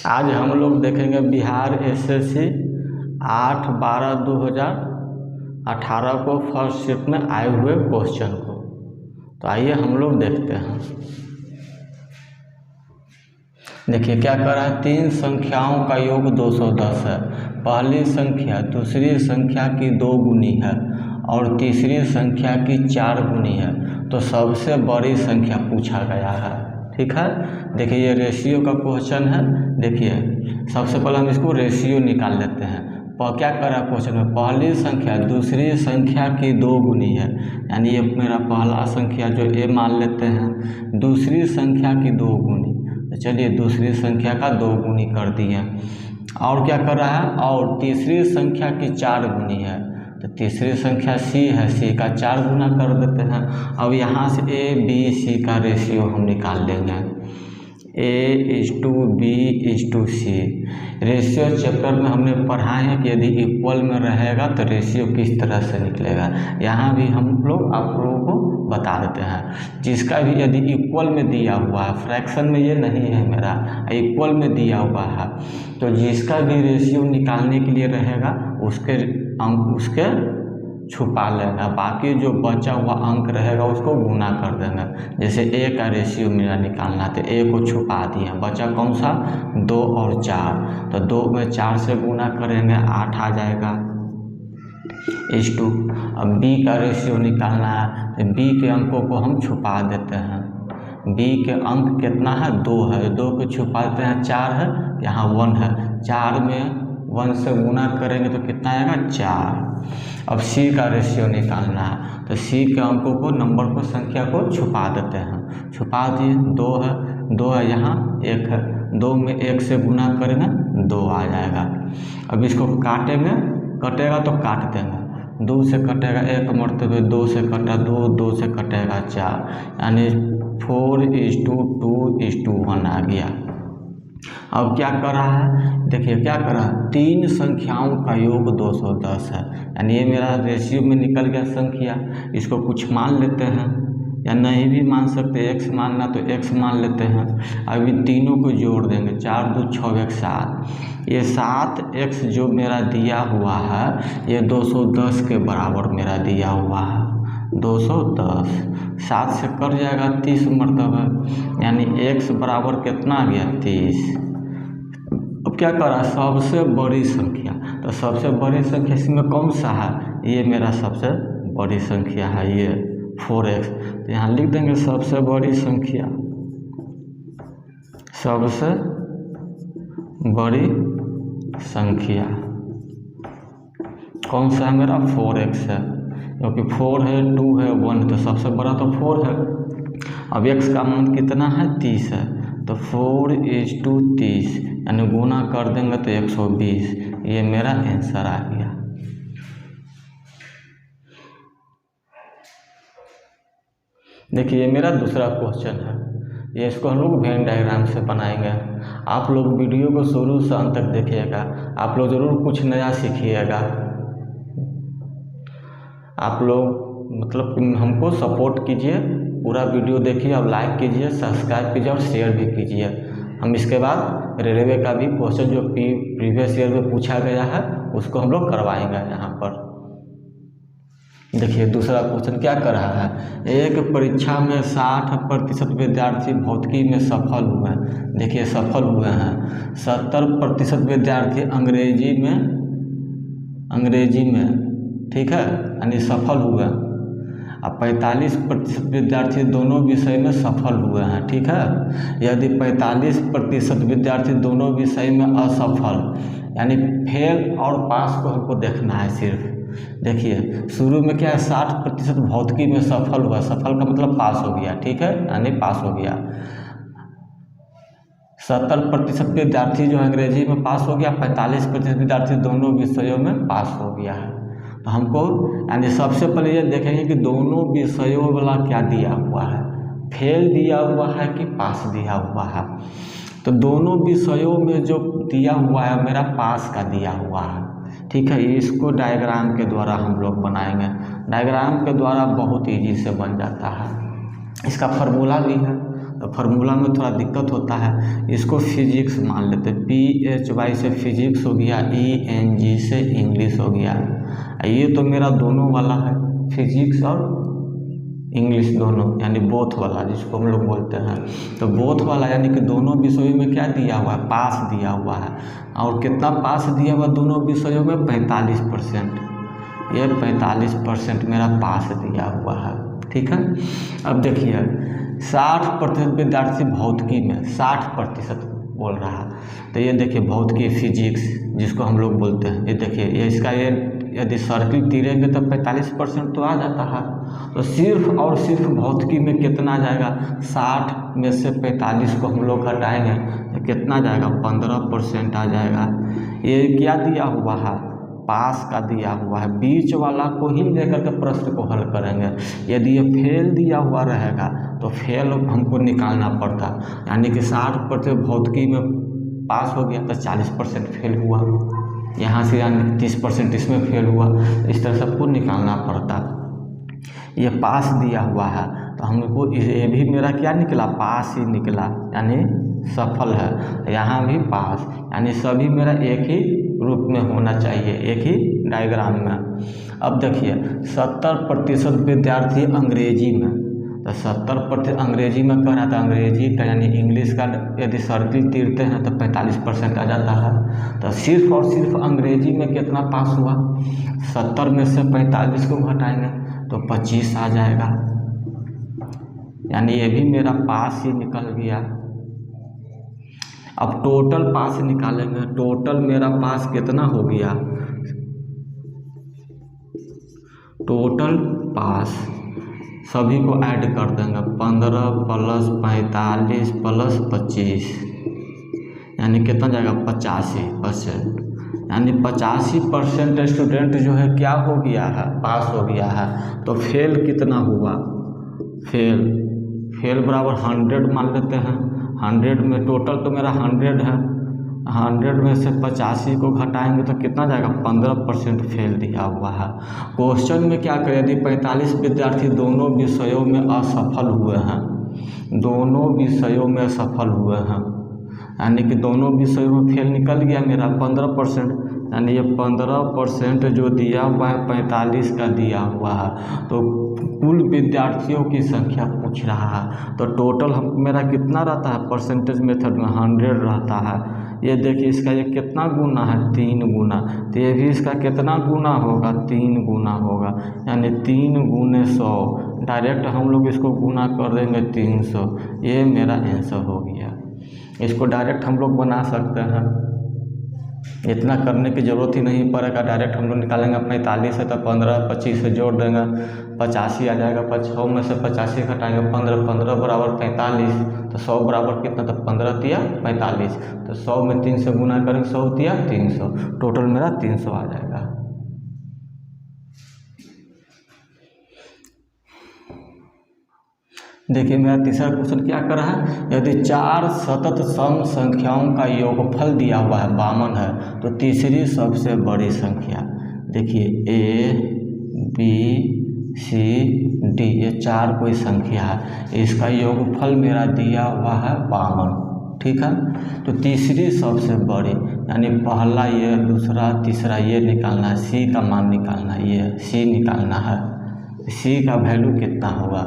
आज हम लोग देखेंगे बिहार एसएससी 8/12/2018 को फर्स्ट शिफ्ट में आए हुए क्वेश्चन को। तो आइए हम लोग देखते हैं। देखिए क्या कर रहा है, 3 संख्याओं का योग 210 है। पहली संख्या दूसरी संख्या की 2 गुनी है और तीसरी संख्या की 4 गुनी है। तो सबसे बड़ी संख्या पूछा गया है। ठीक है, देखिए ये रेशियो का क्वेश्चन है। देखिए सबसे पहले हम इसको रेशियो निकाल लेते हैं। क्या कर रहा है क्वेश्चन में, पहली संख्या दूसरी संख्या की 2 गुनी है, यानी ये मेरा पहला संख्या जो ए मान लेते हैं, दूसरी संख्या की 2 गुनी। तो चलिए दूसरी संख्या का 2 गुनी कर दिए। और क्या कर रहा है, और तीसरी संख्या की 4 गुनी है। तो तीसरी संख्या सी है, सी का 4 गुना कर देते हैं। अब यहाँ से ए बी सी का रेशियो हम निकाल लेंगे। A/B/C रेशियो चैप्टर में हमने पढ़ा है कि यदि इक्वल में रहेगा तो रेशियो किस तरह से निकलेगा। यहाँ भी हम लोग आप लोगों को बता देते हैं। जिसका भी यदि इक्वल में दिया हुआ है, फ्रैक्शन में ये नहीं है मेरा, इक्वल में दिया हुआ है, तो जिसका भी रेशियो निकालने के लिए रहेगा उसके अंक उसके छुपा लेना, बाकी जो बचा हुआ अंक रहेगा उसको गुना कर देना। जैसे ए का रेशियो मेरा निकालना, तो ए को छुपा दिया, बचा कौन सा 2 और 4। तो 2 में 4 से गुना करेंगे 8 आ जाएगा (2). अब बी का रेशियो निकालना है, तो बी के अंकों को हम छुपा देते हैं। बी के अंक कितना है, 2 है, 2 को छुपा देते हैं, 4 है, यहाँ 1 है, 4 में 1 से गुना करेंगे तो कितना आएगा 4। अब सी का रेशियो निकालना है, तो सी के अंकों को नंबर को संख्या को छुपा देते हैं। छुपा दिए, 2 है यहाँ 1 है, 2 में 1 से गुना करेंगे 2 आ जाएगा। अब इसको काटेंगे, कटेगा तो काट देंगे, 2 से कटेगा 1 मरते हुए 2 से कटा 2, 2 से कटेगा 4, यानी 4:2:1 आ गया। अब क्या कर रहा है, देखिए क्या कर रहा है, 3 संख्याओं का योग 210 है, यानी ये मेरा रेशियो में निकल गया संख्या। इसको कुछ मान लेते हैं या नहीं भी मान सकते, x मानना तो x मान लेते हैं। अब इन तीनों को जोड़ देंगे, 4 2 6 7। ये 7x जो मेरा दिया हुआ है ये 210 के बराबर मेरा दिया हुआ है, 210। 7 से कट जाएगा 30 मरतबा, यानी x बराबर कितना आ गया 30। अब क्या करा, सबसे बड़ी संख्या, तो सबसे बड़ी संख्या इसमें कौन सा है, ये मेरा सबसे बड़ी संख्या है, ये 4x। तो यहाँ लिख देंगे सबसे बड़ी संख्या, सबसे बड़ी संख्या कौन सा है मेरा, 4x है, क्योंकि 4 है 2 है 1, तो सबसे बड़ा तो 4 है। अब x का मान कितना है 30 है, तो 4:30, यानी गुना कर देंगे तो 120। ये मेरा आंसर आ गया। देखिए ये मेरा दूसरा क्वेश्चन है, ये इसको हम लोग वेन डायग्राम से बनाएंगे। आप लोग वीडियो को शुरू से अंत तक देखिएगा, आप लोग ज़रूर कुछ नया सीखिएगा। आप लोग मतलब हमको सपोर्ट कीजिए, पूरा वीडियो देखिए और लाइक कीजिए, सब्सक्राइब कीजिए और शेयर भी कीजिए। हम इसके बाद रेलवे का भी क्वेश्चन जो प्रीवियस ईयर में पूछा गया है उसको हम लोग करवाएंगे यहाँ पर। देखिए दूसरा क्वेश्चन क्या कर रहा है, एक परीक्षा में 60% विद्यार्थी भौतिकी में सफल हुए हैं। देखिए सफल हुए हैं, 70% विद्यार्थी अंग्रेजी में ठीक है, यानी सफल हुए हैं। अब 45% विद्यार्थी दोनों विषय में सफल हुए हैं। ठीक है, यदि 45% विद्यार्थी दोनों विषय में असफल, यानी फेल और पास को हमको देखना है सिर्फ। देखिए शुरू में क्या है, 60% भौतिकी में सफल हुआ, सफल का मतलब पास हो गया, ठीक है, यानी पास हो गया। 70% विद्यार्थी जो अंग्रेजी में पास हो गया, 45% विद्यार्थी दोनों विषयों में पास हो गया है। तो हमको यानी सबसे पहले ये देखेंगे कि दोनों विषयों वाला क्या दिया हुआ है, फेल दिया हुआ है कि पास दिया हुआ है। तो दोनों विषयों में जो दिया हुआ है मेरा पास का दिया हुआ है। ठीक है, इसको डायग्राम के द्वारा हम लोग बनाएंगे। डायग्राम के द्वारा बहुत ईजी से बन जाता है, इसका फार्मूला भी है। तो फार्मूला में थोड़ा दिक्कत होता है, इसको फिजिक्स मान लेते हैं। PHY से फिजिक्स हो गया, ENG से इंग्लिश हो गया। ये तो मेरा दोनों वाला है, फिजिक्स और इंग्लिश दोनों, यानी बोथ वाला जिसको हम लोग बोलते हैं। तो बोथ वाला यानी कि दोनों विषयों में क्या दिया हुआ है, पास दिया हुआ है। और कितना पास दिया हुआ दोनों विषयों में, 45%। ये 45% मेरा पास दिया हुआ है, ठीक है। अब देखिए 60% विद्यार्थी भौतिकी में, 60% बोल रहा है। तो ये देखिए भौतिकी फिजिक्स जिसको हम लोग बोलते हैं, ये देखिए ये इसका ये यदि सर्किल तीरेंगे तो 45% तो आ जाता है। तो सिर्फ और सिर्फ भौतिकी में कितना जाएगा, 60 में से 45 को हम लोग घटाएंगे तो कितना जाएगा, 15% आ जाएगा। ये क्या दिया हुआ है, पास का दिया हुआ है। बीच वाला को ही लेकर के प्रश्न को हल करेंगे। यदि ये फेल दिया हुआ रहेगा तो फेल हमको निकालना पड़ता, यानी कि 60% भौतिकी में पास हो गया तो 40% फेल हुआ, यहाँ से यानी 30% इसमें फेल हुआ। इस तरह सबको निकालना पड़ता। ये पास दिया हुआ है तो हमको ये भी मेरा क्या निकला, पास ही निकला, यानी सफल है। यहाँ भी पास, यानी सभी मेरा एक ही रूप में होना चाहिए, एक ही डायग्राम में। अब देखिए 70% विद्यार्थी अंग्रेजी में, तो 70% अंग्रेजी में कर रहा था। अंग्रेजी का यानी इंग्लिश का यदि सर्किल तीरते हैं तो 45% आ जाता है। तो सिर्फ और सिर्फ अंग्रेजी में कितना पास हुआ, 70 में से 45 को घटाएंगे तो 25 आ जाएगा, यानी ये भी मेरा पास ही निकल गया। अब टोटल पास निकालेंगे, टोटल मेरा पास कितना हो गया, टोटल पास सभी को ऐड कर देंगे, 15 + 45 + 25 यानी कितना जाएगा, 85%। यानी 85% स्टूडेंट जो है क्या हो गया है, पास हो गया है। तो फेल कितना हुआ, फेल बराबर 100 मान लेते हैं। 100 में टोटल तो मेरा 100 है, 100 में से 85 को घटाएंगे तो कितना जाएगा, 15% फेल दिया हुआ है। क्वेश्चन में क्या करें, यदि 45 विद्यार्थी दोनों विषयों में असफल हुए हैं, दोनों विषयों में असफल हुए हैं, यानी कि दोनों विषयों में फेल निकल गया मेरा 15%, यानी ये 15% जो दिया हुआ है 45 का दिया हुआ है। तो कुल विद्यार्थियों की संख्या पूछ रहा है, तो टोटल मेरा कितना रहता है, परसेंटेज मेथड में 100 रहता है। ये देखिए इसका ये कितना गुना है, 3 गुना। तो ये भी इसका कितना गुना होगा, 3 गुना होगा, यानी 3 × 100। डायरेक्ट हम लोग इसको गुना कर देंगे 300, ये मेरा आंसर हो गया। इसको डायरेक्ट हम लोग बना सकते हैं, इतना करने की ज़रूरत ही नहीं पड़ेगा। डायरेक्ट हम लोग निकालेंगे, 45 है तो 15 25 से जोड़ देंगे, 85 आ जाएगा। 100 में से 85 घटाएंगे, 15 15 बराबर 45, तो 100 बराबर कितना, तो 15 × 45, तो 100 में 3 से गुना करेंगे, 100 × 300, टोटल मेरा 300 आ जाएगा। देखिए मेरा तीसरा क्वेश्चन क्या कर रहा है, यदि 4 सतत सम संख्याओं का योगफल दिया हुआ है 52 है तो तीसरी सबसे बड़ी संख्या, देखिए A B C D ये 4 कोई संख्या है, इसका योगफल मेरा दिया हुआ है 52, ठीक है। तो तीसरी सबसे बड़ी यानी पहला ये, दूसरा, तीसरा ये निकालना है, C का मान निकालना है, ये C निकालना है, C का वैल्यू कितना हुआ।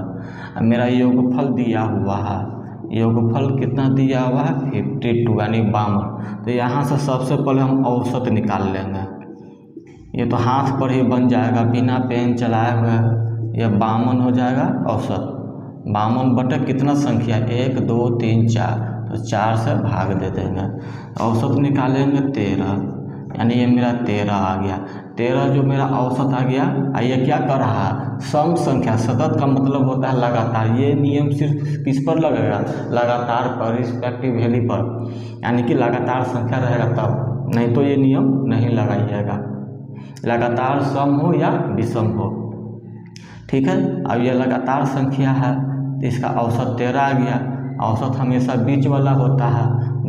मेरा योगफल दिया हुआ है, योगफल कितना दिया हुआ है, 52 यानी 52। तो यहाँ से सबसे पहले हम औसत निकाल लेंगे, ये तो हाथ पर ही बन जाएगा बिना पेन चलाए हुए, ये 52 हो जाएगा औसत। 52 बटे कितना संख्या, 1 2 3 4, तो 4 से भाग दे देंगे, औसत निकालेंगे 13, यानी ये मेरा 13 आ गया। 13 जो मेरा औसत आ गया। ये क्या कर रहा है, सम संख्या, सतत का मतलब होता है लगातार। ये नियम सिर्फ किस पर लगेगा, लगातार पर, रिस्पेक्टिव वैल्यू पर, यानी कि लगातार संख्या रहेगा तब, नहीं तो ये नियम नहीं लगाइएगा, लगातार सम हो या विषम हो, ठीक है। अब ये लगातार संख्या है तो इसका औसत 13 आ गया। औसत हमेशा बीच वाला होता है,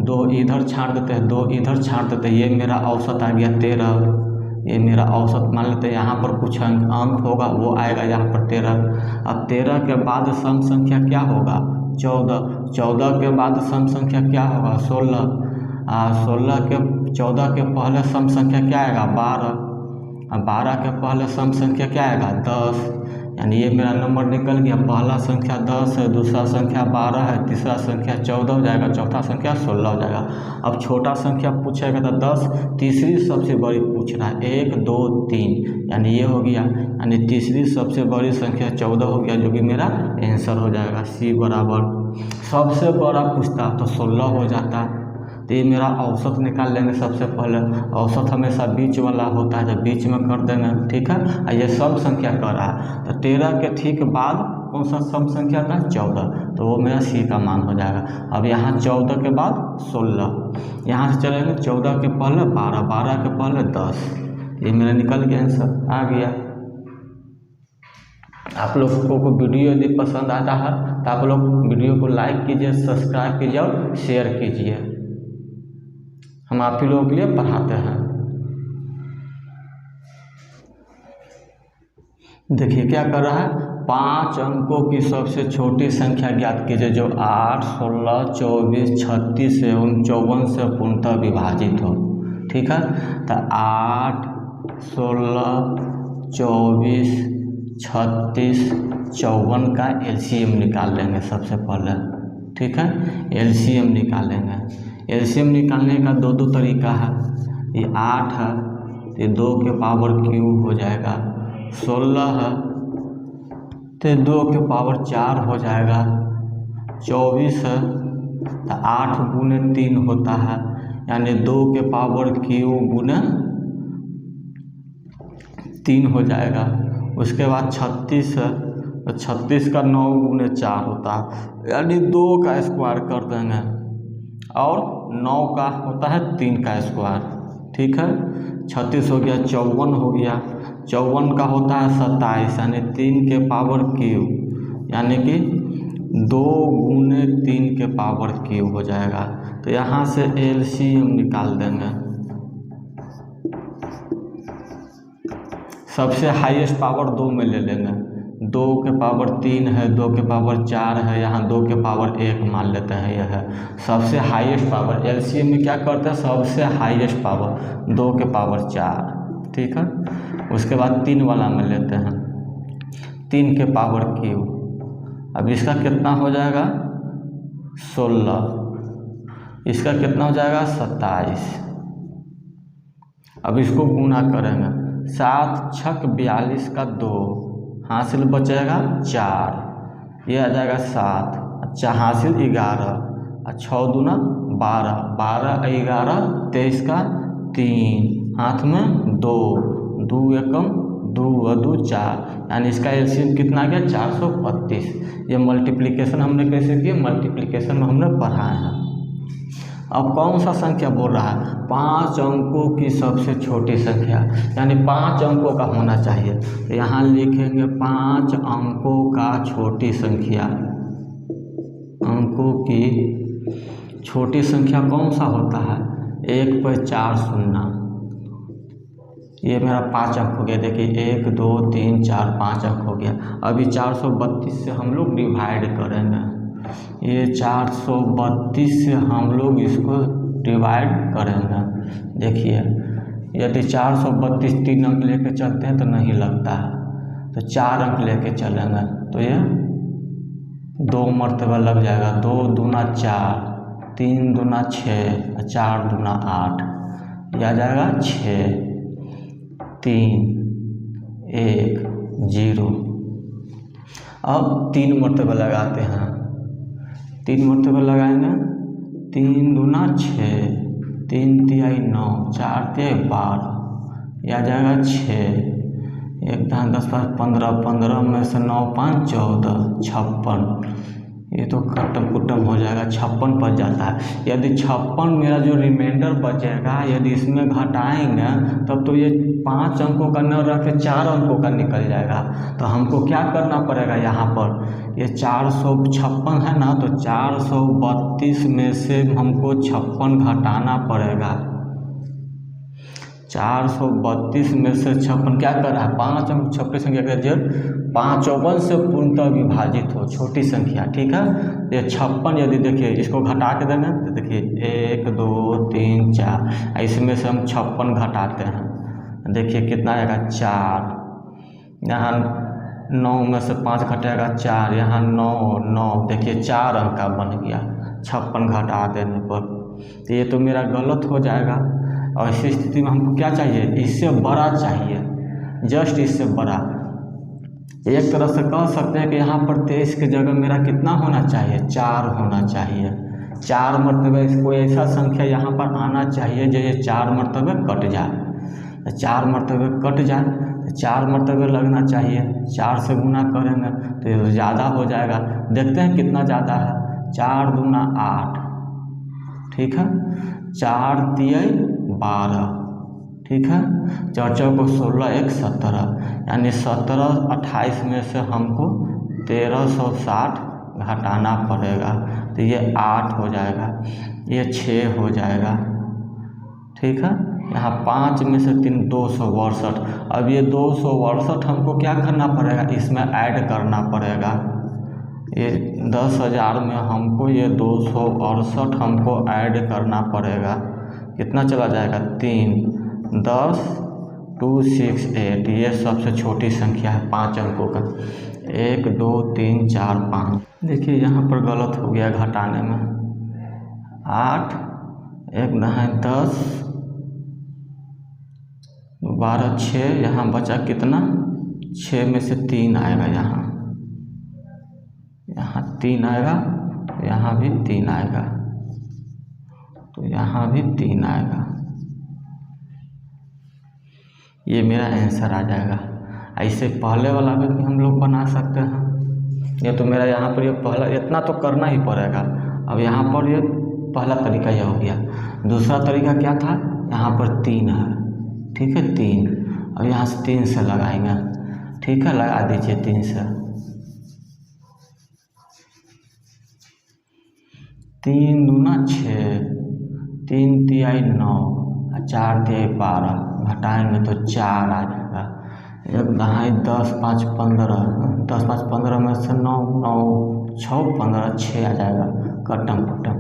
2 इधर छाड़ देते हैं, 2 इधर छाड़ देते हैं, ये मेरा औसत आ गया 13, ये मेरा औसत मान लेते हैं। यहाँ पर कुछ अंक होगा वो आएगा यहाँ पर 13। अब 13 के बाद सम संख्या क्या होगा, 14, 14 के बाद सम संख्या क्या होगा 16, 14 के पहले सम संख्या क्या आएगा 12, 12 के पहले सम संख्या क्या आएगा 10, यानी ये मेरा नंबर निकल गया। पहला संख्या 10 है, दूसरा संख्या 12 है, तीसरा संख्या 14 हो जाएगा, चौथा संख्या 16 हो जाएगा। अब छोटा संख्या पूछेगा तो 10, तीसरी सबसे बड़ी पूछ रहा है 1 2 3, यानी ये हो गया, यानी तीसरी सबसे बड़ी संख्या 14 हो गया, जो कि मेरा आंसर हो जाएगा सी बराबर। सबसे बड़ा पूछता तो 16 हो जाता, तो ये मेरा औसत निकाल लेंगे सबसे पहले। औसत हमेशा बीच वाला होता है, जब बीच में कर देंगे, ठीक है। ये सम संख्या कर रहा है, तो 13 के ठीक बाद कौन सा सम संख्या का 14, तो वो मेरा सी का मान हो जाएगा। अब यहाँ 14 के बाद 16, यहाँ से चलेंगे 14 के पहले 12, 12 के पहले 10, ये मेरा निकल गया आंसर आ गया। आप लोगों को वीडियो यदि पसंद आता है तो आप लोग वीडियो को लाइक कीजिए, सब्सक्राइब कीजिए और शेयर कीजिए। हम आप ही लोगों के लिए पढ़ाते हैं। देखिए क्या कर रहा है, 5 अंकों की सबसे छोटी संख्या ज्ञात कीजिए जो 8, 16, 24, 36 एवं 54 से पूर्णतः विभाजित हो। ठीक है, तो 8, 16, 24, 36, 54 का एलसीएम निकाल लेंगे सबसे पहले। ठीक है, एलसीएम निकालेंगे। एलसीएम निकालने का दो तरीका है। ये 8 है, ये 2 के पावर क्यूब हो जाएगा। 16 है तो 2 के पावर 4 हो जाएगा। 24 है तो 8 गुने 3 होता है, यानी 2 के पावर क्यूब गुने 3 हो जाएगा। उसके बाद 36 है तो 36 का 9 गुने 4 होता है, यानी 2 का स्क्वायर कर देंगे, और 9 का होता है 3 का स्क्वायर। ठीक है, 36 हो गया, 54 हो गया, 54 का होता है 27, यानी 3 के पावर क्यूब, यानी कि 2 गुने 3 के पावर क्यूब हो जाएगा। तो यहाँ से एलसीएम निकाल देंगे। सबसे हाईएस्ट पावर 2 में ले लेंगे। 2 के पावर 3 है, 2 के पावर 4 है, यहाँ 2 के पावर 1 मान लेते हैं। यह है सबसे हाईएस्ट पावर। एलसीएम में क्या करते हैं, सबसे हाईएस्ट पावर 2 के पावर 4। ठीक है, उसके बाद 3 वाला में लेते हैं, 3 के पावर क्यूब। अब इसका कितना हो जाएगा 16, इसका कितना हो जाएगा 27। अब इसको गुना करेंगे, 7 छक 42 का 2, हासिल बचेगा 4, ये आ जाएगा 7, अच्छा हासिल 11, 6 दूना 12, 12 11 23 का 3, हाथ में 2, 2 एकम 2 2 4, यानी इसका एलसीएम कितना आ गया 432। ये मल्टीप्लिकेशन हमने कैसे किया, मल्टीप्लिकेशन में हमने पढ़ाया है। अब कौन सा संख्या बोल रहा है, 5 अंकों की सबसे छोटी संख्या, यानी 5 अंकों का होना चाहिए। तो यहाँ लिखेंगे 5 अंकों का छोटी संख्या। अंकों की छोटी संख्या कौन सा होता है, 1 पर 4 शून्य। ये मेरा 5 अंक हो गया। देखिए 1 2 3 4 5 अंक हो गया। अभी 432 से हम लोग डिवाइड करेंगे। ये 432 से हम लोग इसको डिवाइड करेंगे। देखिए यदि 432 3 अंक लेके चलते हैं तो नहीं लगता है, तो 4 अंक लेके चलेंगे तो ये 2 मरतबा लग जाएगा। 2 दूना 4, 3 दूना 6, 4 दूना 8, यह आ जाएगा 6 3 1 0। अब 3 मरतबा लगाते हैं, 3 मरतबा लगाएंगे, 3 दूना 6, 3 तिहाई 9, 4 तिहाई 12, यह आ जाएगा 6, 1 10 5 15, 15 में से 9 5 14, 56। ये तो खत्म कुटम हो जाएगा, 56 बच जाता है। यदि 56 मेरा जो रिमाइंडर बचेगा, यदि इसमें घटाएंगे तब तो ये 5 अंकों का न रख के 4 अंकों का निकल जाएगा। तो हमको क्या करना पड़ेगा, यहाँ पर ये 456 है ना, तो 432 में से हमको 56 घटाना पड़ेगा। 432 में से 56 क्या कर रहा है, 5 अंक छोटी संख्या का जो 5 चौवन से पूर्णतः विभाजित हो, छोटी संख्या, ठीक है। ये 56 यदि देखिए इसको घटा के देंगे तो देखिए 1 2 3 4, इसमें से हम 56 घटाते हैं, देखिए कितना आएगा 4। यहाँ 9 में से 5 घटेगा 4, यहाँ 9 देखिए 4 अंक का बन गया 56 घटा देने पर। तो ये तो मेरा गलत हो जाएगा, और इसी स्थिति में हमको क्या चाहिए, इससे बड़ा चाहिए, जस्ट इससे बड़ा। एक तरह से कह सकते हैं कि यहाँ पर 23 की जगह मेरा कितना होना चाहिए, 4 होना चाहिए। 4 मरतबे कोई ऐसा संख्या यहाँ पर आना चाहिए जो ये 4 मरतबे कट जाए, 4 मरतबे कट जाए, 4 मरतबे लगना चाहिए। 4 से गुना करेंगे तो ये ज़्यादा हो जाएगा, देखते हैं कितना ज़्यादा है, 4 दूना 8, ठीक है, 4 तिया 12, ठीक है, 4 चौको 16 1 17, यानी 17 28 में से हमको 1360 घटाना पड़ेगा, तो ये 8 हो जाएगा, ये 6 हो जाएगा, ठीक है। यहाँ 5 में से 3 262, अब ये 262 हमको क्या करना पड़ेगा, इसमें ऐड करना पड़ेगा। ये 10,000 में हमको ये 268 हमको ऐड करना पड़ेगा, कितना चला जाएगा 3 10 268, ये सबसे छोटी संख्या है 5 अंकों का, 1 2 3 4 5। देखिए यहाँ पर गलत हो गया घटाने में, 8 1 9 10 12 6, यहाँ बचा कितना 6 में से 3 आएगा, यहाँ 3 आएगा, यहाँ भी 3 आएगा, तो यहाँ भी 3 आएगा, ये मेरा आंसर आ जाएगा। ऐसे पहले वाला भी हम लोग बना सकते हैं। ये तो मेरा यहाँ पर ये पहला इतना तो करना ही पड़ेगा। अब यहाँ पर ये पहला तरीका यह हो गया। दूसरा तरीका क्या था, यहाँ पर 3 है, ठीक है 3, अब यहाँ से 3 से लगाएंगे, ठीक है, लगा दीजिए 3 से, 3 दूना 6, 3 तिया 9, 4 तिया 12, घटाएंगे तो 4 आ जाएगा, 1 दहाई 10 5 15, 10 5 15 में से 9 9 6 15 6 आ जाएगा, कटम कटम।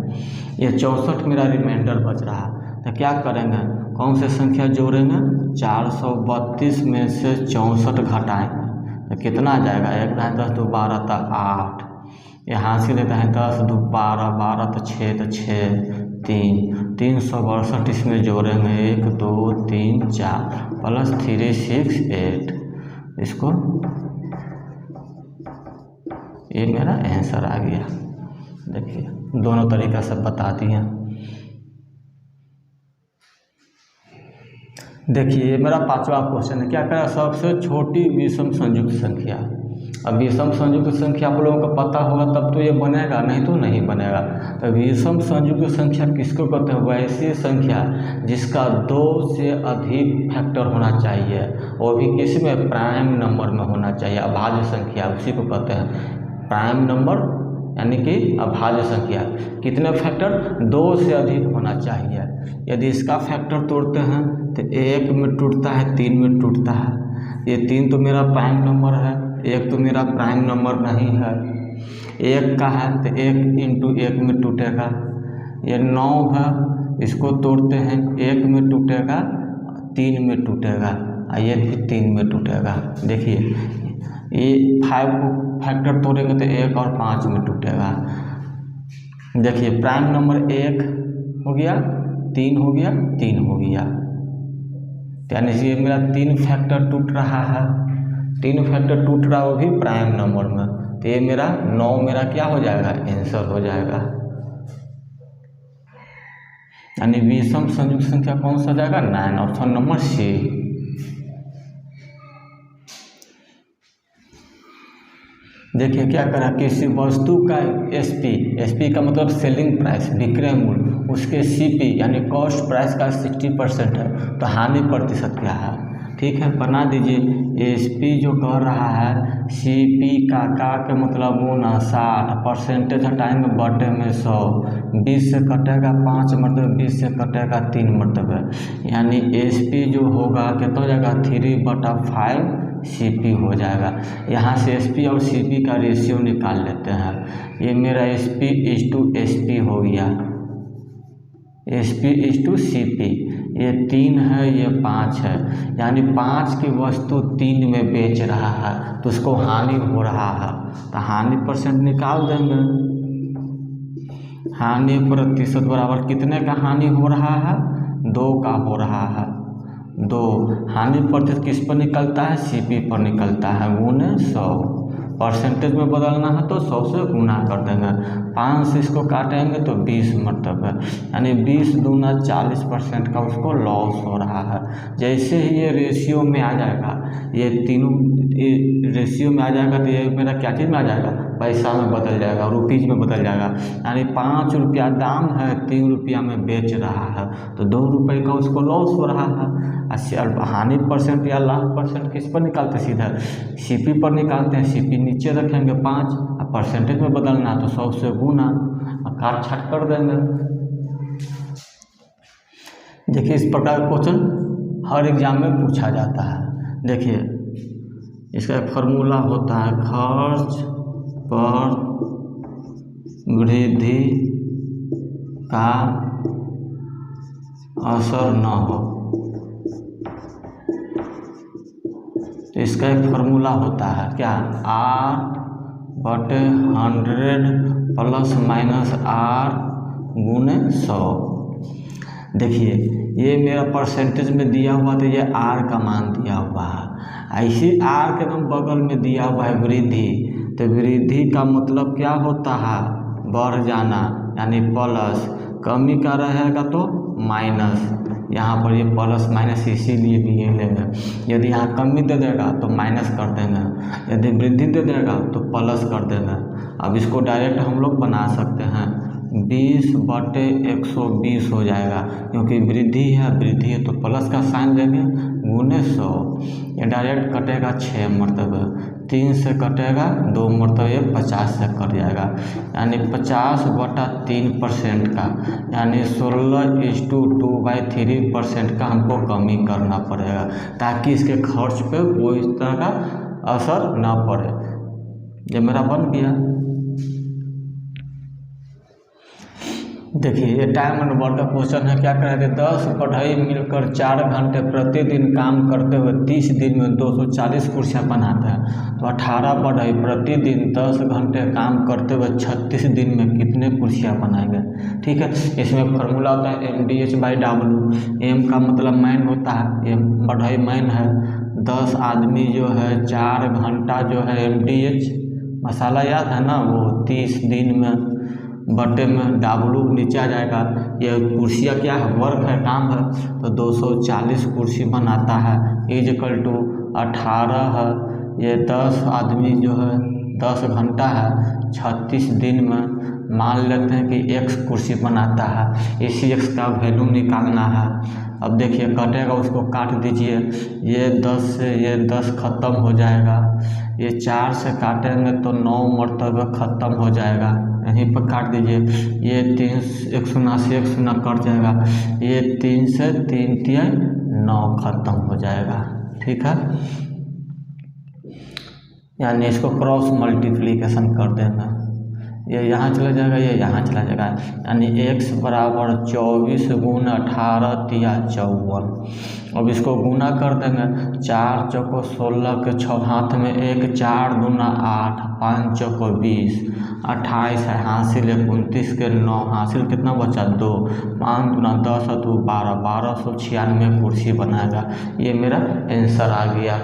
ये 64 मेरा रिमाइंडर बच रहा, तो क्या करेंगे, कौन से संख्या जोड़ेंगे, 432 में से 64 घटाएंगे तो कितना आ जाएगा, 1 दहाई 10 2 12 तक 8, यहाँ से लेते हैं 10 2 12 12 तो 6 तो 6 3 362 इसमें जोड़ेंगे, 1 2 3 4 प्लस 3 6 8, इसको ये मेरा आंसर आ गया। देखिए दोनों तरीका से बता दिए। देखिए मेरा 5वां क्वेश्चन है, क्या करा, सबसे छोटी विषम संयुक्त संख्या। अब विषम संयुक्त संख्या आप लोगों को पता होगा तब तो ये बनेगा, नहीं तो नहीं बनेगा। तो विषम संयुक्त संख्या किसको कहते हैं, वैसी संख्या जिसका 2 से अधिक फैक्टर होना चाहिए, वो भी किस में, प्राइम नंबर में होना चाहिए, अभाज्य संख्या उसी को कहते हैं प्राइम नंबर, यानी कि अभाज्य संख्या। कितने फैक्टर, 2 से अधिक होना चाहिए। यदि इसका फैक्टर तोड़ते हैं तो 1 में टूटता है, 3 में टूटता है, ये 3 तो मेरा प्राइम नंबर है, 1 तो मेरा प्राइम नंबर नहीं है, 1 का है तो 1 इंटू 1 में टूटेगा। ये 9 है, इसको तोड़ते हैं, 1 में टूटेगा, 3 में टूटेगा, ये भी 3 में टूटेगा। देखिए ये 5 को फैक्टर तोड़ेंगे तो 1 और 5 में टूटेगा। देखिए प्राइम नंबर 1 हो गया, 3 हो गया, 3 हो गया, यानी ये मेरा 3 फैक्टर टूट रहा है, 3 फैक्टर टूट रहा वो भी प्राइम नंबर में, तो ये मेरा 9 मेरा क्या हो जाएगा, आंसर हो जाएगा। यानी विषम संयुक्त संख्या कौन सा हो जाएगा, 9, ऑप्शन नंबर सी। देखिए क्या करा, किसी वस्तु का एसपी का मतलब सेलिंग प्राइस, विक्रय मूल्य, उसके सीपी यानी कॉस्ट प्राइस का 60% है, तो हानि प्रतिशत क्या है, ठीक है, बना दीजिए। एसपी जो कर रहा है सीपी का के मतलब गुना 60, परसेंटेज हटाएंगे बटे में 100, 20 से कटेगा 5 मरतबे, 20 से कटेगा 3 मरतबे, यानी एसपी जो होगा कितना हो जाएगा 3/5 सीपी हो जाएगा। यहाँ से एसपी और सीपी का रेशियो निकाल लेते हैं। ये मेरा SP/SP हो गया, SP/CP, ये 3 है ये 5 है, यानी 5 की वस्तु 3 में बेच रहा है तो उसको हानि हो रहा है, तो हानि परसेंट निकाल देंगे। हानि प्रतिशत बराबर कितने का हानि हो रहा है, 2 का हो रहा है, 2। हानि प्रतिशत किस पर निकलता है, सीपी पर निकलता है, गुने 100। परसेंटेज में बदलना है तो 100 से गुना कर देंगे, 5 से इसको काटेंगे तो 20 मरतबे, यानी 20 दूना 40% का उसको लॉस हो रहा है। जैसे ही ये रेशियो में आ जाएगा, ये तीनों रेशियो में आ जाएगा तो ये मेरा क्या चीज़ में आ जाएगा, पैसा में बदल जाएगा, रुपीज़ में बदल जाएगा। यानी 5 रुपया दाम है, 3 रुपया में बेच रहा है तो 2 रुपये का उसको लॉस हो रहा है। हानि परसेंट या लाभ परसेंट किस पर निकालते, सीधा सीपी पर निकालते हैं। सीपी नीचे रखेंगे 5, और परसेंटेज में बदलना तो 100 से गुना और काट छाट कर देंगे। देखिए इस प्रकार क्वेश्चन हर एग्जाम में पूछा जाता है। देखिए इसका फॉर्मूला होता है खर्च पर वृद्धि का असर न हो, तो इसका एक फार्मूला होता है क्या, R/100 ± R गुने 100। देखिए ये मेरा परसेंटेज में दिया हुआ तो ये R का मान दिया हुआ है, ऐसे R के नाम बगल में दिया हुआ है वृद्धि, तो वृद्धि का मतलब क्या होता है, बढ़ जाना, यानी प्लस, कमी का रहेगा तो माइनस, यहाँ पर ये प्लस माइनस इसीलिए भी ये लेंगे। यदि यहाँ कमी दे देगा तो माइनस कर देंगे, यदि वृद्धि दे देगा तो प्लस कर देंगे। अब इसको डायरेक्ट हम लोग बना सकते हैं, 20/120 हो जाएगा, क्योंकि वृद्धि है तो प्लस का साइन देंगे, गुने 100। ये डायरेक्ट कटेगा 6 मरतबे, 3 से कटेगा 2 मरतबे, 50 से कट जाएगा, यानी 50/3% का, यानी 16:2/3% का हमको कमी करना पड़ेगा, ताकि इसके खर्च पे कोई तरह का असर ना पड़े। ये मेरा बन गया। देखिए ये टाइम एंड वर्क का क्वेश्चन है, क्या कर रहे थे, 10 बढ़ई मिलकर 4 घंटे प्रतिदिन काम करते हुए 30 दिन में 240 कुर्सियाँ बनाते हैं, तो 18 बढ़ई प्रतिदिन 10 घंटे काम करते हुए 36 दिन में कितने कुर्सियाँ बनाएंगे। ठीक है, इसमें फार्मूला होता है MDH/W। M का मतलब मैन होता है, M बढ़ई मैन है, 10 आदमी जो है 4 घंटा जो है MDH मसाला याद है ना, वो 30 दिन में बटे में W नीचे आ जाएगा। ये कुर्सियाँ क्या है, वर्क है, काम है, तो 240 कुर्सी बनाता है, = 18 है। ये 10 आदमी जो है 10 घंटा है, 36 दिन में मान लेते हैं कि X कुर्सी बनाता है, इसी X का वैल्यू निकालना है। अब देखिए कटेगा, उसको काट दीजिए, ये 10 से ये 10 ख़त्म हो जाएगा, ये 4 से काटेंगे तो 9 मरतबे ख़त्म हो जाएगा, यहीं पर काट दीजिए, ये 3 1 0 से 1 0 कट जाएगा, ये 3 से 3 3 9 ख़त्म हो जाएगा। ठीक है, यानी इसको क्रॉस मल्टीप्लिकेशन कर देना, ये यहाँ चला जाएगा, ये यहाँ चला जाएगा, यानी X बराबर 24 गुना 18 तिया 54। अब इसको गुना कर देंगे, 4 चौको 16 के 6 हाथ में 1, 4 दूना 8, 5 चौको 20, 28 है हासिल, 29 के 9 हासिल, कितना बचा 2, 5 दूना 10 और 2 12, 1296 कुर्सी बनाएगा। ये मेरा आंसर आ गया।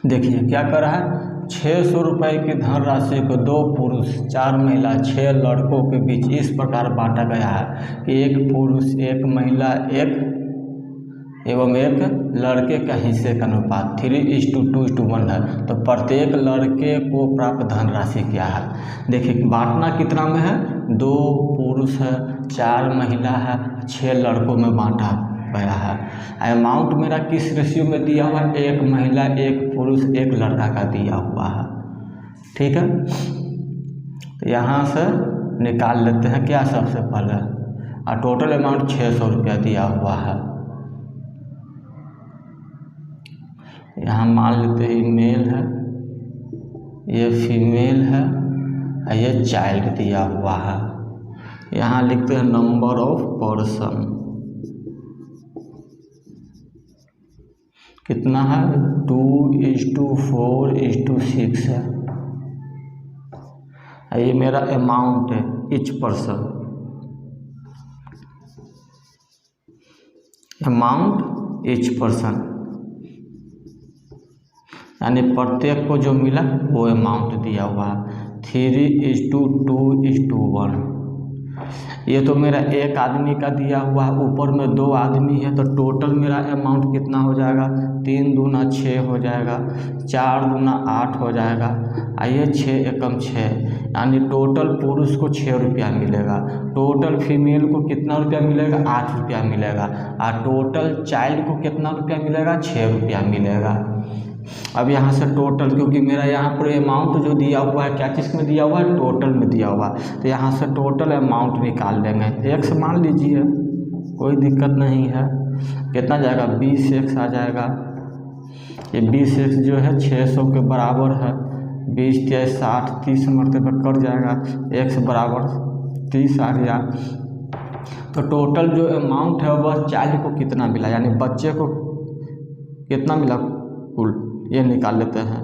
देखिए क्या कर रहा है, 600 रुपये की धनराशि को 2 पुरुष 4 महिला 6 लड़कों के बीच इस प्रकार बांटा गया है कि 1 पुरुष 1 महिला 1 एवं 1 लड़के का हिस्से का अनुपात 3:2:1 है, तो प्रत्येक लड़के को प्राप्त धनराशि क्या है। देखिए बांटना कितना में है, 2 पुरुष है, 4 महिला है, 6 लड़कों में बांटा, गया है। अमाउंट मेरा किस रेशियो में दिया हुआ है, एक महिला एक पुरुष एक लड़का का दिया हुआ है। ठीक है, तो यहाँ से निकाल लेते हैं क्या सबसे पहले, और टोटल अमाउंट 600 रुपया दिया हुआ है। यहाँ मान लेते हैं मेल है, ये फीमेल है, ये चाइल्ड दिया हुआ है। यहाँ लिखते हैं नंबर ऑफ पर्सन कितना है, 2:4:6 है। ये मेरा अमाउंट है each person, amount each person यानी प्रत्येक को जो मिला वो अमाउंट दिया हुआ है 3:2:1। ये तो मेरा एक आदमी का दिया हुआ है, ऊपर में 2 आदमी है, तो टोटल मेरा अमाउंट कितना हो जाएगा, 3 दूना 6 हो जाएगा, 4 दूना 8 हो जाएगा, आइए 6 एकम 6 यानी टोटल पुरुष को 6 रुपया मिलेगा, टोटल फीमेल को कितना रुपया मिलेगा, 8 रुपया मिलेगा, और टोटल चाइल्ड को कितना रुपया मिलेगा, 6 रुपया मिलेगा। अब यहाँ से टोटल, क्योंकि मेरा यहाँ पर अमाउंट जो दिया हुआ है क्या चीज़ में दिया हुआ है, टोटल में दिया हुआ है, तो यहाँ से टोटल अमाउंट निकाल देंगे। x मान लीजिए, कोई दिक्कत नहीं है, कितना जाएगा 20x आ जाएगा। ये 20x जो है 600 के बराबर है, 20 × 60 30 मरतबा कट जाएगा, x बराबर 30 आ गया। तो टोटल जो अमाउंट है वह चाइल्ड को कितना मिला, यानी बच्चे को कितना मिला कुल, ये निकाल लेते हैं।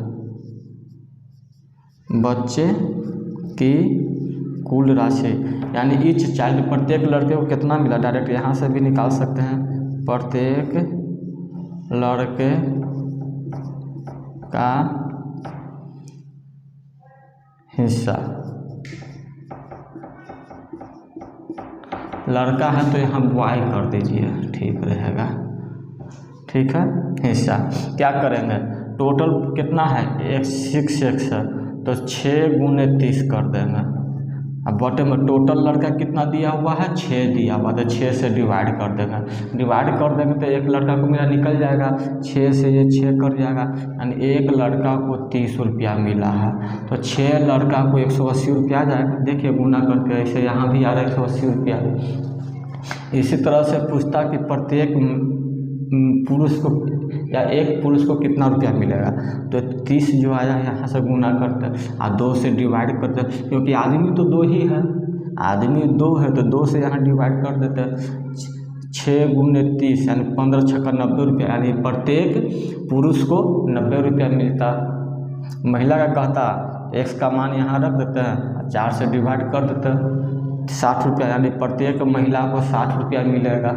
बच्चे की कुल राशि यानी ईच चाइल्ड, प्रत्येक लड़के को कितना मिला, डायरेक्ट यहाँ से भी निकाल सकते हैं। प्रत्येक लड़के का हिस्सा, लड़का है तो यहाँ बॉय कर दीजिए, ठीक रहेगा। ठीक है, हिस्सा क्या करेंगे, टोटल कितना है 6x है, तो 6 × 30 कर देंगे। अब बटे में टोटल लड़का कितना दिया हुआ है, 6 दिया हुआ, तो 6 से डिवाइड कर देंगे। डिवाइड कर देंगे तो एक लड़का को मेरा निकल जाएगा, 6 से ये 6 कट जाएगा, यानी एक लड़का को 30 रुपया मिला है, तो 6 लड़का को 180 रुपया आ जाएगा। देखिए गुना करके ऐसे यहाँ भी आ रहा है 180 रुपया। इसी तरह से पूछता कि प्रत्येक पुरुष को या एक पुरुष को कितना रुपया मिलेगा, तो 30 जो आया यहाँ से गुना करते और 2 से डिवाइड करते, क्योंकि आदमी तो 2 ही है, आदमी 2 है तो 2 से यहाँ डिवाइड कर देते हैं। 6 × 30 यानी 15 × 6 90 रुपया, यानी प्रत्येक पुरुष को 90 रुपया मिलता। महिला का कहता x का मान यहाँ रख देते हैं, 4 से डिवाइड कर देते हैं, 60 रुपया, यानी प्रत्येक महिला को 60 रुपया मिलेगा।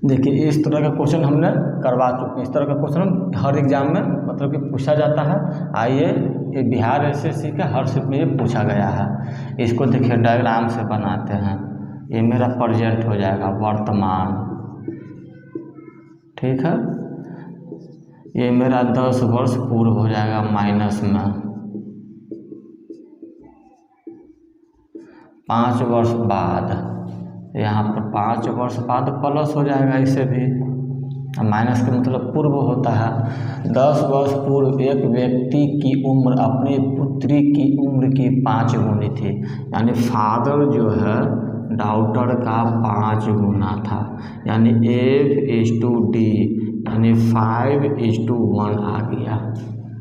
देखिए इस तरह का क्वेश्चन हमने करवा चुके हैं, इस तरह का क्वेश्चन हर एग्जाम में मतलब कि पूछा जाता है। आइए ये बिहार एसएससी के हर शिफ्ट में ये पूछा गया है। इसको देखिए डायग्राम से बनाते हैं, ये मेरा प्रेजेंट हो जाएगा वर्तमान, ठीक है। ये मेरा 10 वर्ष पूर्व हो जाएगा माइनस में, 5 वर्ष बाद, यहाँ पर 5 वर्ष बाद प्लस हो जाएगा, इसे भी माइनस का मतलब पूर्व होता है। 10 वर्ष पूर्व एक व्यक्ति की उम्र अपनी पुत्री की उम्र की 5 गुनी थी, यानी फादर जो है डॉटर का 5 गुना था, यानी F/D यानी 5:1 आ गया।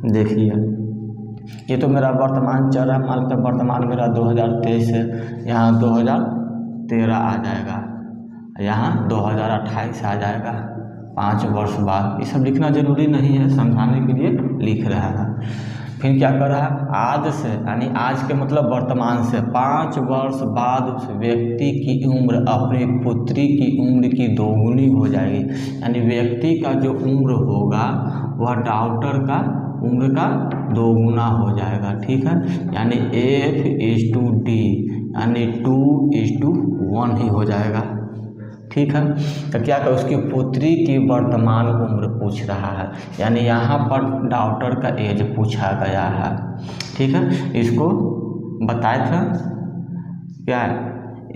देखिए ये तो मेरा वर्तमान चल रहा है, मान लेते हैं वर्तमान मेरा 2023 है, यहाँ 2013 आ जाएगा, यहाँ 2028 आ जाएगा, 5 वर्ष बाद। ये सब लिखना जरूरी नहीं है, समझाने के लिए लिख रहा है। फिर क्या कर रहा है, आज से यानी आज के मतलब वर्तमान से 5 वर्ष बाद उस व्यक्ति की उम्र अपनी पुत्री की उम्र की 2 गुनी हो जाएगी, यानी व्यक्ति का जो उम्र होगा वह डॉटर का उम्र का 2 गुना हो जाएगा, ठीक है। यानी F/D यानी 2:1 ही हो जाएगा, ठीक है। तो क्या कर उसकी पुत्री की वर्तमान उम्र पूछ रहा है, यानी यहाँ पर डॉटर का एज पूछा गया है, ठीक है। इसको बताए थे क्या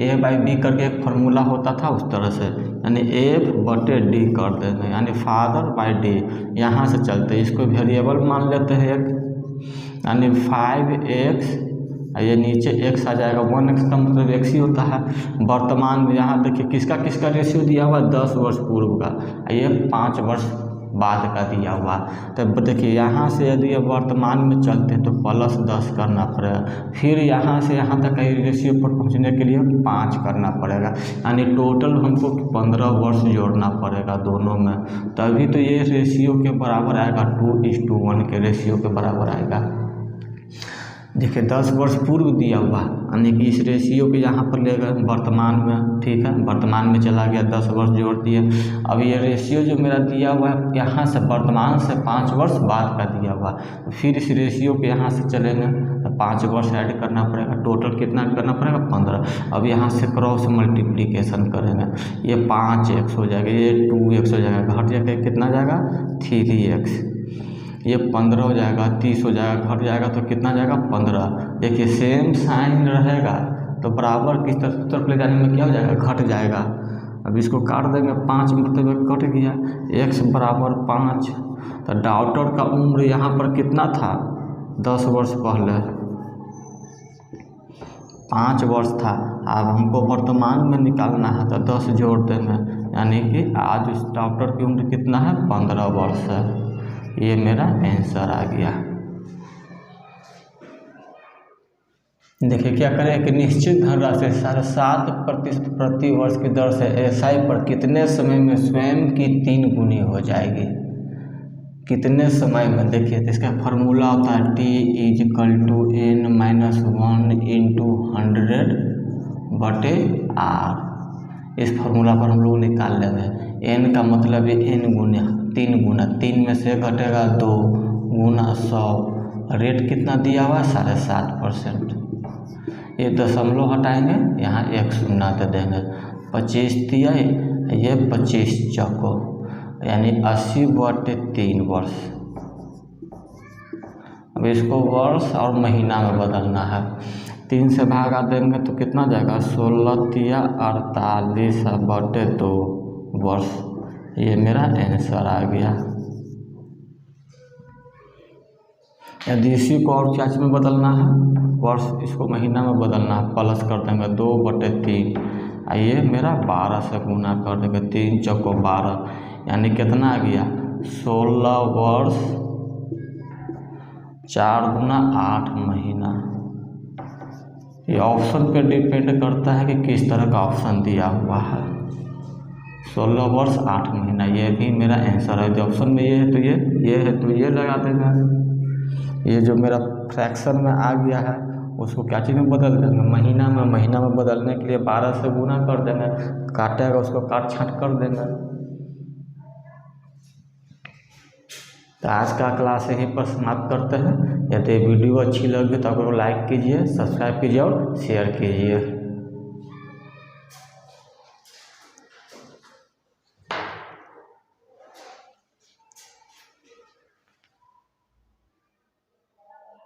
A/B करके एक फार्मूला होता था उस तरह से, यानी F/D कर देंगे, यानी फादर बाई डी। यहाँ से चलते इसको वेरिएबल मान लेते हैं एक, यानी 5x, ये नीचे x आ जाएगा। 1x का मतलब x ही होता है। वर्तमान में यहाँ देखिए किसका किसका रेशियो दिया हुआ है, 10 वर्ष पूर्व का, ये 5 वर्ष बाद का दिया हुआ। तो देखिए यहाँ से यदि वर्तमान में चलते हैं तो +10 करना पड़ेगा, फिर यहाँ से यहाँ तक का रेशियो पर पहुँचने के लिए 5 करना पड़ेगा, यानी टोटल हमको 15 वर्ष जोड़ना पड़ेगा दोनों में, तभी तो ये रेशियो के बराबर आएगा, 2:1 के रेशियो के बराबर आएगा। देखिए 10 वर्ष पूर्व दिया हुआ, यानी कि इस रेशियो के यहाँ पर ले गए वर्तमान में, ठीक है, वर्तमान में चला गया, 10 वर्ष जोड़ दिए। अब ये रेशियो जो मेरा दिया हुआ है यहाँ से वर्तमान से 5 वर्ष बाद का दिया हुआ, फिर इस रेशियो के यहाँ से चलेंगे तो 5 वर्ष ऐड करना पड़ेगा, टोटल कितना ऐड करना पड़ेगा, 15। अब यहाँ से क्रॉस मल्टीप्लिकेशन करेंगे, ये 5x हो जाएगा, ये 2x हो जाएगा, घट जाएगा कितना जाएगा, 3x, ये 15 हो जाएगा, 30 हो जाएगा, घट जाएगा तो कितना जाएगा, 15। देखिए सेम साइन रहेगा तो बराबर किस तरफ ले जाने में क्या हो जाएगा, घट जाएगा। अब इसको काट देंगे, 5 मतलब कट गया, x बराबर 5। तो डॉक्टर का उम्र यहाँ पर कितना था, 10 वर्ष पहले 5 वर्ष था। अब हमको वर्तमान में निकालना है तो 10 जोड़ देंगे, यानी कि आज उस डॉक्टर की उम्र कितना है, 15 वर्ष है। ये मेरा आंसर आ गया। देखिए क्या करें कि निश्चित धनराशि 7.5% प्रति वर्ष की दर से SI पर कितने समय में स्वयं की 3 गुनी हो जाएगी, कितने समय में। देखिए तो इसका फार्मूला होता है T = N-1 × 100/R। इस फार्मूला पर हम लोग निकाल लेंगे। n का मतलब है n गुना 3 गुना, 3 में से घटेगा 2 गुना 100, रेट कितना दिया हुआ है, 7.5%। ये दशमलव हटाएंगे, यहाँ 1 शून्य दे देंगे, 25 दिया, ये 25 चौको, यानी 80/3 वर्ष। अब इसको वर्ष और महीना में बदलना है, 3 से भागा देंगे तो कितना जाएगा, 16×48/2 वर्ष। ये मेरा आंसर आ गया। यदि इसी को और चार्ज में बदलना है, वर्ष इसको महीना में बदलना है, प्लस कर देंगे 2/3, ये मेरा 12 से गुना कर देंगे, 3 चौको 12, यानी कितना आ गया, 16 वर्ष 4 गुना 8 महीना। ये ऑप्शन पे डिपेंड करता है कि किस तरह का ऑप्शन दिया हुआ है। 16 वर्ष 8 महीना, ये भी मेरा आंसर है। जो ऑप्शन में ये है तो ये है तो ये लगा देगा। ये जो मेरा फ्रैक्शन में आ गया है उसको क्या चीज़ में बदल देंगे, महीना में। महीना में बदलने के लिए 12 से गुना कर देंगे, काटेगा उसको काट छाँट कर देंगे। तो आज का क्लास यहीं पर समाप्त करते हैं। यदि वीडियो अच्छी लगी तो आप लोग लाइक कीजिए, सब्सक्राइब कीजिए और शेयर कीजिए।